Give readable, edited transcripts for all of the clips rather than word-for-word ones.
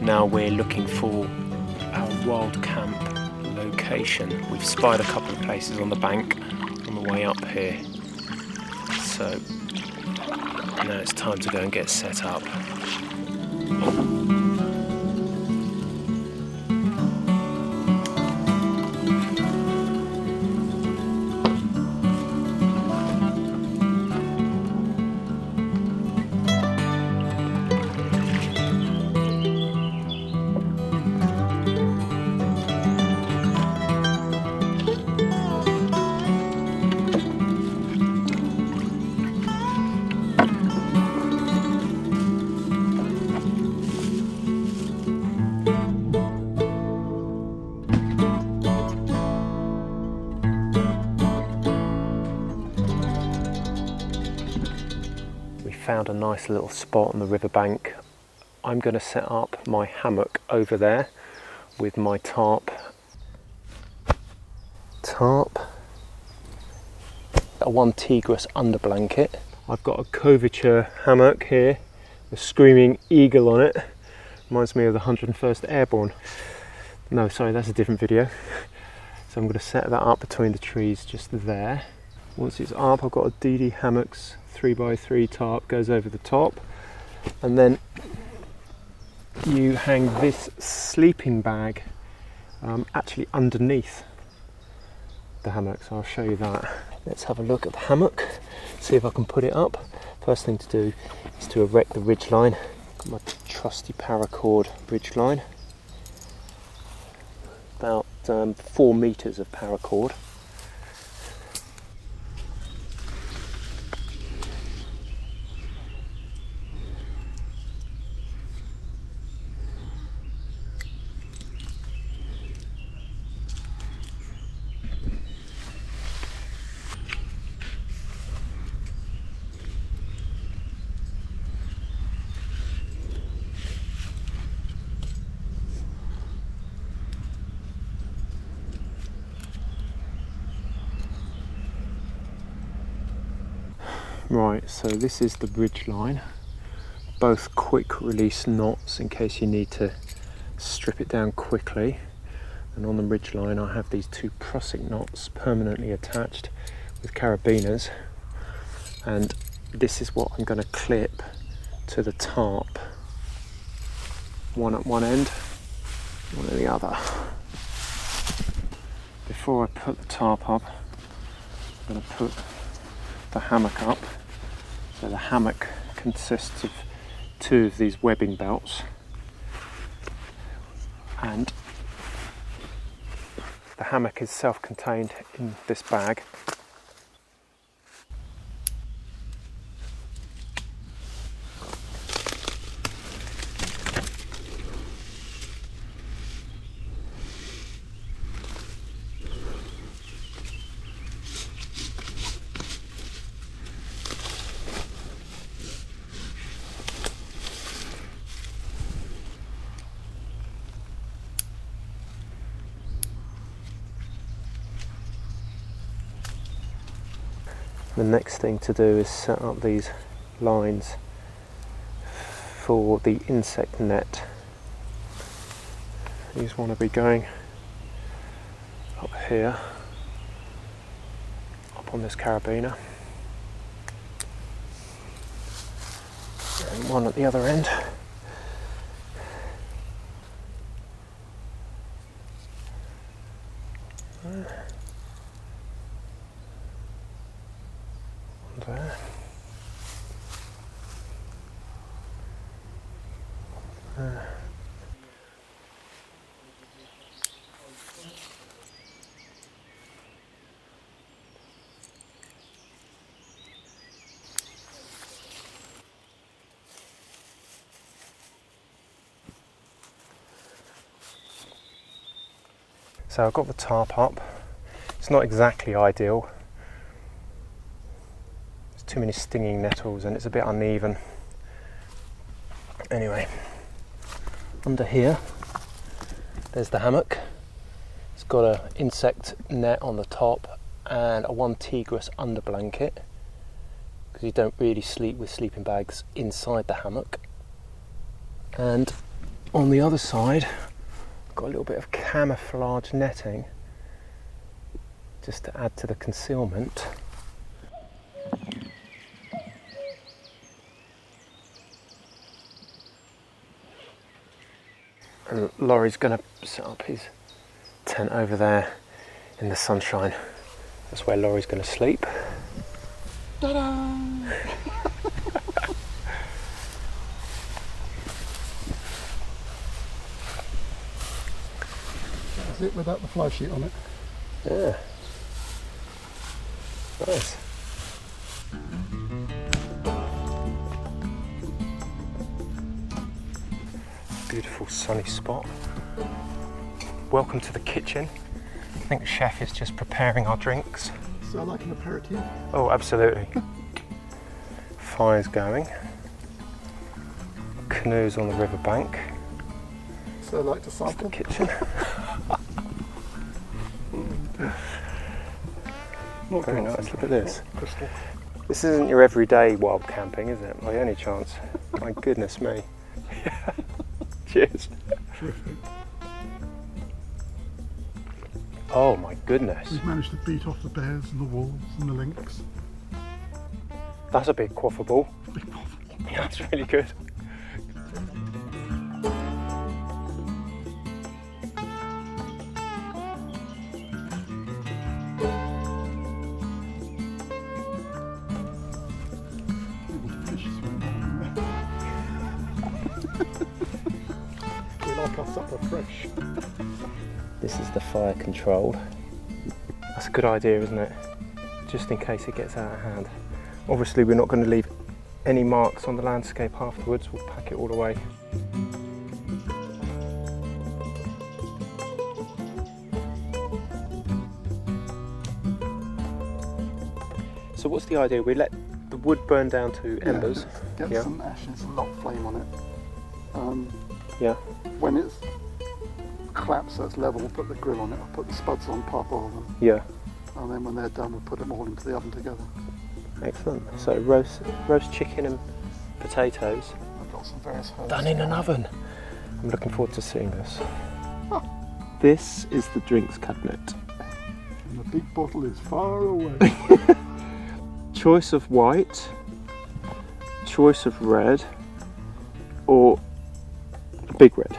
Now we're looking for our wild camp location. We've spied a couple of places on the bank on the way up here. So now it's time to go and get set up. Found a nice little spot on the riverbank. I'm going to set up my hammock over there with my tarp, a 1 Tigris under blanket. I've got a COVATURE hammock here, a screaming eagle on it. Reminds me of the 101st Airborne. No, sorry, that's a different video. So I'm going to set that up between the trees just there. Once it's up, I've got a DD Hammock's 3x3 tarp goes over the top, and then you hang this sleeping bag actually underneath the hammock, so I'll show you that. Let's have a look at the hammock, see if I can put it up. First thing to do is to erect the ridge line. Got my trusty paracord ridge line, about 4 meters of paracord. Right, so this is the ridge line, both quick release knots in case you need to strip it down quickly, and on the ridge line I have these 2 prusik knots permanently attached with carabiners, and this is what I'm going to clip to the tarp, one at one end, one at the other. Before I put the tarp up, I'm going to put the hammock up. So the hammock consists of 2 of these webbing belts, and the hammock is self-contained in this bag. The next thing to do is set up these lines for the insect net. These want to be going up here, up on this carabiner, and one at the other end. There. So I've got the tarp up. It's not exactly ideal. Too many stinging nettles and it's a bit uneven. Anyway, under here there's the hammock. It's got an insect net on the top and a 1 Tigris under blanket, because you don't really sleep with sleeping bags inside the hammock. And On the other side, I've got a little bit of camouflage netting just to add to the concealment. And Laurie's going to set up his tent over there in the sunshine. That's where Laurie's going to sleep. Ta-da! That's it without the fly sheet on it. Yeah. Nice. Beautiful sunny spot. Welcome to the kitchen. I think the chef is just preparing our drinks. So like an aperitif? Oh, absolutely. Fire's going. Canoes on the riverbank. So like to sample? The kitchen. Very nice, look at this. Crystal. This isn't your everyday wild camping, is it? By any chance? My goodness me. Cheers. Terrific. Oh my goodness. We've managed to beat off the bears and the wolves and the lynx. That's a big quaffable. Big quaffle. Yeah, that's really good. We like our supper fresh. This is the fire controlled. That's a good idea, isn't it? Just in case it gets out of hand. Obviously we're not going to leave any marks on the landscape afterwards, we'll pack it all away. So what's the idea? We let the wood burn down to embers. Get some ashes and lock flame on it. Yeah. When it's collapsed so it's level, we'll put the grill on it, I'll put the spuds on, parboil them, Yeah. and then when they're done we'll put them all into the oven together. Excellent. So roast chicken and potatoes I've got some various herbs. done in an oven. I'm looking forward to seeing this. This is the drinks cabinet. And the big bottle is far away. Choice of white, choice of red, or a big red.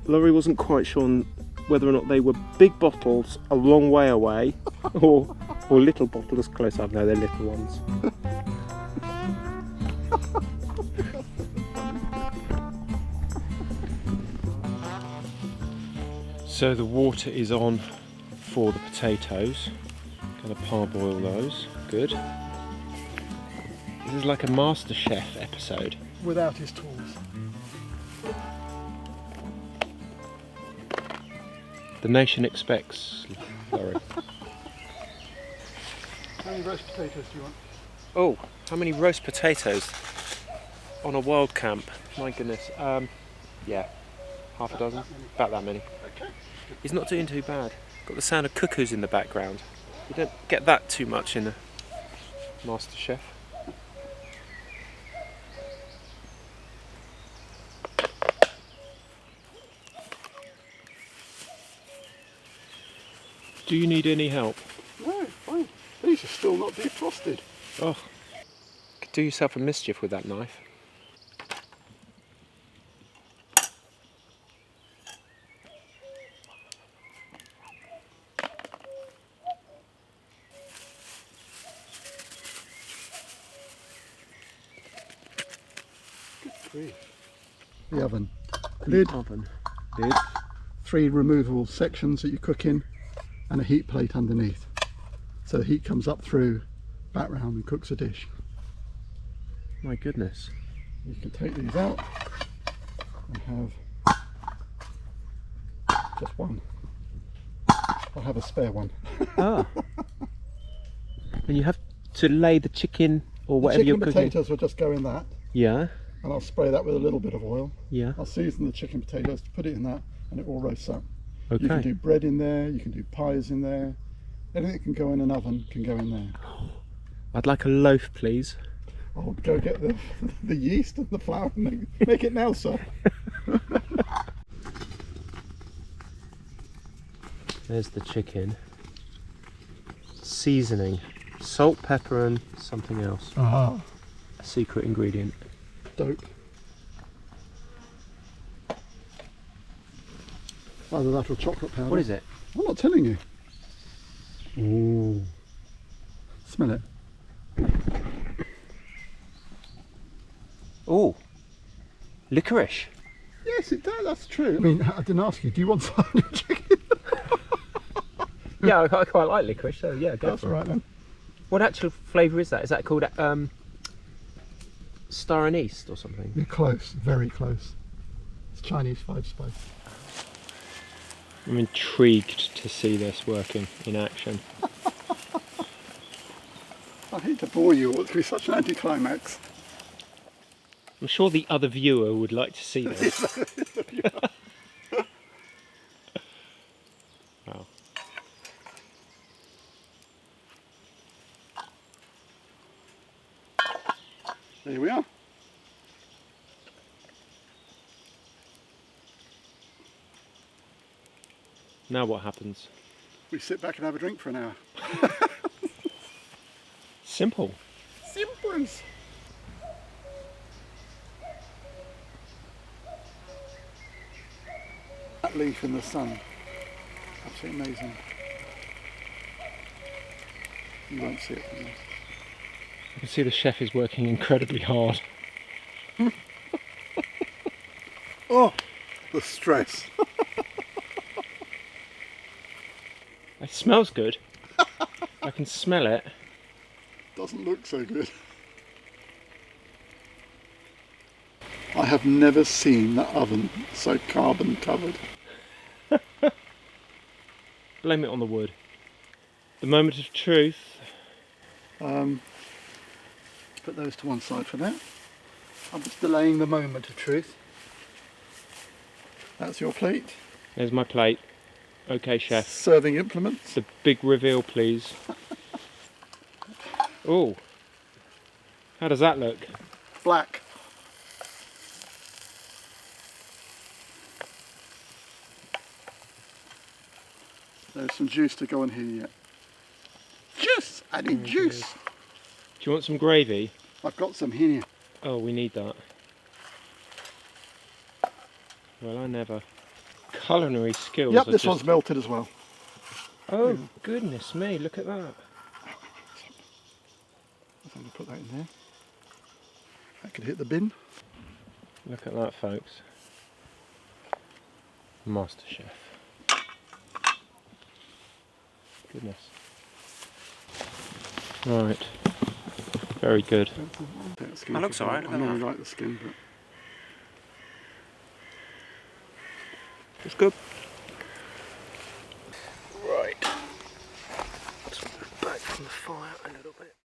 Laurie wasn't quite sure on whether or not they were big bottles a long way away or little bottles close up. No, they're little ones. So the water is on for the potatoes. Gonna parboil those. Good. This is like a MasterChef episode. Without his tools. The nation expects, Laurie. How many roast potatoes do you want? Oh, how many roast potatoes on a wild camp? My goodness. Yeah, half a dozen. About that many. Okay. He's not doing too bad. Got the sound of cuckoos in the background. You don't get that too much in a MasterChef. Do you need any help? No, fine. These are still not defrosted. Oh, could do yourself a mischief with that knife. Good grief. The oven. Lid. Oven. Lid. 3 removable sections that you cook in, and a heat plate underneath. So the heat comes up through, back round and cooks a dish. My goodness. You can take these out and have just one. I'll have a spare one. Ah. And you have to lay the chicken or The whatever chicken you're and cooking. potatoes will just go in that, Yeah, and I'll spray that with a little bit of oil. yeah. I'll season the chicken and potatoes, put it in that, and it all roasts up. You can Okay. do bread in there, you can do pies in there. Anything that can go in an oven can go in there. I'd like a loaf, please. I'll go get the yeast and the flour and make it now, sir. There's the chicken. Seasoning. Salt, pepper and something else. Ah, A secret ingredient. dope. Either that or chocolate powder. What is it? I'm not telling you. Ooh. Smell it. Ooh. Licorice. Yes, it does. That's true. I mean, I didn't ask you. Do you want some on your chicken? Yeah, I quite like licorice, so yeah, go That's for all right it. then. What actual flavour is that? Is that called star anise or something? You're close. Very close. It's Chinese 5-spice. I'm intrigued to see this working in action. I hate to bore you. It would be such an anticlimax. I'm sure the other viewer would like to see this. Wow. There we are. Now what happens? We sit back and have a drink for an hour. Simple. Simple as. That leaf in the sun. Absolutely amazing. You won't see it from this. I can see the chef is working incredibly hard. Oh, the stress. It smells good. I can smell it. Doesn't look so good. I have never seen that oven so carbon covered. Blame it on the wood. The moment of truth. Put those to one side for now. I'm just delaying the moment of truth. That's your plate. There's my plate. Okay, chef. Serving implements. The big reveal, please. Oh, how does that look? Black. There's some juice to go on here yet. Juice! Adding juice! Do you want some gravy? I've got some here. Oh, we need that. Well, I never. Culinary skills. Yep, are this just... one's melted as well. Oh, goodness me, look at that. I'm going to put that in there. That could hit the bin. Look at that, folks. Master chef. Goodness. Right. Very good. That looks alright, I normally like the skin, but It's good. Right. Let's move back from the fire a little bit.